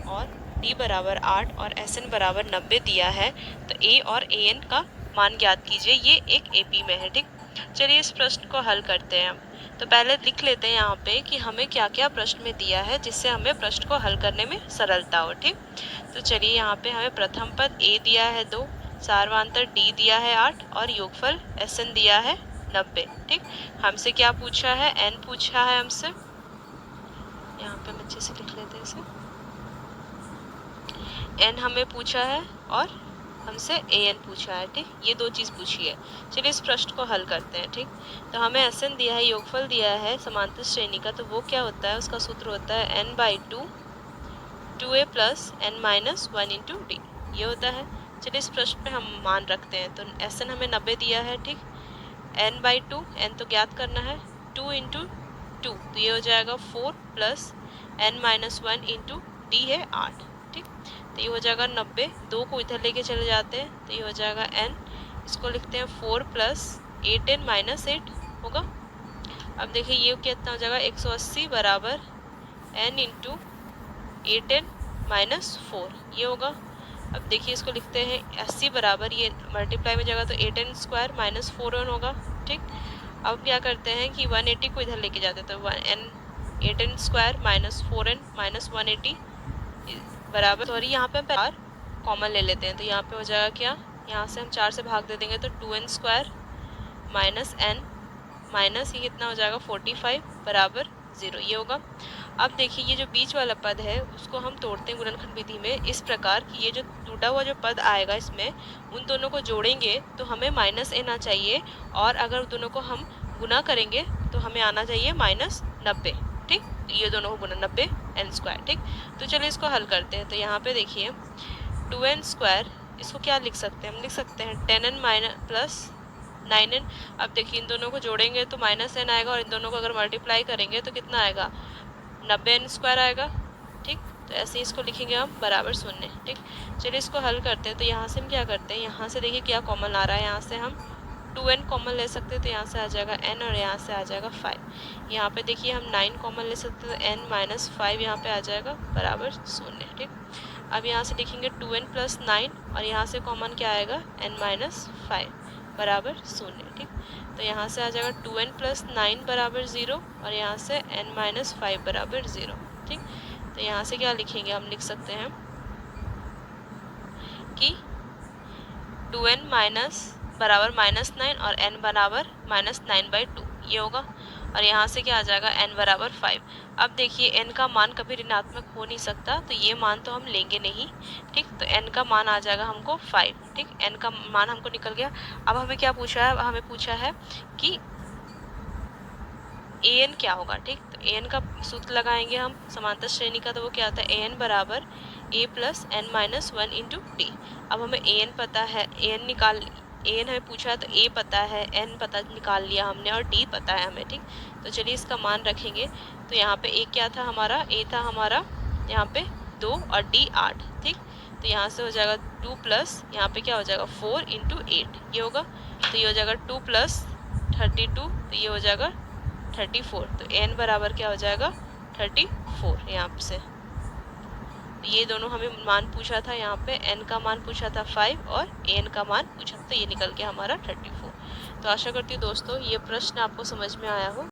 और डी बराबर 8 और एस एन बराबर 90 दिया है, तो ए और ए एन का मान ज्ञात कीजिए। ये एक एपी में है। ठीक, चलिए इस प्रश्न को हल करते हैं हम। तो पहले लिख लेते हैं यहाँ पे कि हमें क्या क्या प्रश्न में दिया है, जिससे हमें प्रश्न को हल करने में सरलता हो। ठीक, तो चलिए यहाँ पे हमें प्रथम पद ए दिया है 2, सारवांतर डी दिया है 8 और योगफल एस एन दिया है 90। ठीक, हमसे क्या पूछा है, एन पूछा है हमसे। यहाँ पे हम अच्छे से लिख लेते हैं इसे। एन हमें पूछा है और हमसे ए एन पूछा है। ठीक, ये दो चीज़ पूछी है। चलिए इस प्रश्न को हल करते हैं। ठीक, तो हमें एस एन दिया है, योगफल दिया है समांतर श्रेणी का, तो वो क्या होता है, उसका सूत्र होता है n by two 2a plus n minus 1 into d, ये होता है। चलिए इस प्रश्न पे हम मान रखते हैं। तो एस एन हमें 90 दिया है। ठीक, एन बाई टू, एन तो ज्ञात करना है, 2 इंटू 2 तो ये हो जाएगा 4 plus n minus 1 into d है 8। ठीक, तो ये हो जाएगा 90, 2 को इधर लेके चले जाते हैं तो ये हो जाएगा एन, इसको लिखते हैं 4 प्लस 8 एन माइनस 8 होगा। अब देखिए ये कितना हो जाएगा, 180 बराबर एन इंटू 8 एन माइनस 4, ये होगा। अब देखिए इसको लिखते हैं 80 बराबर, ये मल्टीप्लाई में जाएगा तो 8 एन स्क्वायर माइनस 4 एन होगा। ठीक, अब क्या करते हैं कि 180 को इधर लेके जाते हैं तो 8 n square minus 4 n minus 180 बराबर, सॉरी यहाँ पे हम पहले कॉमन ले लेते हैं तो यहाँ पे हो जाएगा क्या, यहाँ से हम 4 से भाग दे देंगे तो 2n square minus N minus ये कितना हो जाएगा 45 बराबर 0, ये होगा। अब देखिए ये जो बीच वाला पद है उसको हम तोड़ते हैं गुणनखंड विधि में इस प्रकार कि ये जो टूटा हुआ जो पद आएगा इसमें उन दोनों को जोड़ेंगे तो हमें माइनस एन आना चाहिए, और अगर दोनों को हम गुना करेंगे तो हमें आना चाहिए माइनस 90। ठीक, ये दोनों को गुना 90 एन स्क्वायर। ठीक, तो चलिए इसको हल करते हैं। तो यहाँ पे देखिए 2n स्क्वायर, इसको क्या लिख सकते हैं, हम लिख सकते हैं 10n माइनस प्लस 9n। अब देखिए इन दोनों को जोड़ेंगे तो माइनस एन आएगा, और इन दोनों को अगर मल्टीप्लाई करेंगे तो कितना आएगा, 90n स्क्वायर आएगा। ठीक, तो ऐसे ही इसको लिखेंगे हम बराबर 0। ठीक, चलिए इसको हल करते हैं। तो यहाँ से हम क्या करते हैं, यहाँ से देखिए क्या कॉमन आ रहा है, यहाँ से हम 2n कॉमन ले सकते हैं तो यहाँ से आ जाएगा n और यहाँ से आ जाएगा 5। यहाँ पे देखिए हम 9 कॉमन ले सकते हैं तो n माइनस 5 यहाँ पे आ जाएगा बराबर 0। ठीक, अब यहाँ से लिखेंगे 2n प्लस 9 और यहाँ से कॉमन क्या आएगा, n माइनस 5 बराबर 0। ठीक, तो यहाँ से आ जाएगा 2n प्लस 9 बराबर 0 और यहाँ से n माइनस 5 बराबर 0। ठीक, तो यहाँ से क्या लिखेंगे, हम लिख सकते हैं कि 2n माइनस बराबर माइनस 9 और n बराबर माइनस 9/2, ये होगा। और यहाँ से क्या आ जाएगा, n बराबर 5। अब देखिए n का मान कभी ऋणात्मक हो नहीं सकता तो ये मान तो हम लेंगे नहीं। ठीक, तो n का मान आ जाएगा हमको 5। ठीक, n का मान हमको निकल गया। अब हमें क्या पूछा है, हमें पूछा है कि an क्या होगा। ठीक, तो an का सूत्र लगाएंगे हम समांतर श्रेणी का, तो वो क्या होता है, an बराबर a plus n minus 1 into d. अब हमें an पता है, an निकाल, an हमें पूछा है तो a पता है, n पता निकाल लिया हमने और d पता है हमें। ठीक, तो चलिए इसका मान रखेंगे। तो यहाँ पे a क्या था हमारा, a था हमारा यहाँ पे 2 और d 8। ठीक, तो यहाँ से हो जाएगा 2 प्लस यहाँ पे क्या हो जाएगा 4 इंटू 8, ये होगा। तो ये हो जाएगा 2 प्लस 32, तो ये हो जाएगा 34। तो n बराबर क्या हो जाएगा 34 यहाँ से। ये दोनों हमें मान पूछा था, यहाँ पे n का मान पूछा था 5 और an का मान पूछा था, तो ये निकल गया हमारा 34। तो आशा करती हूँ दोस्तों ये प्रश्न आपको समझ में आया हो।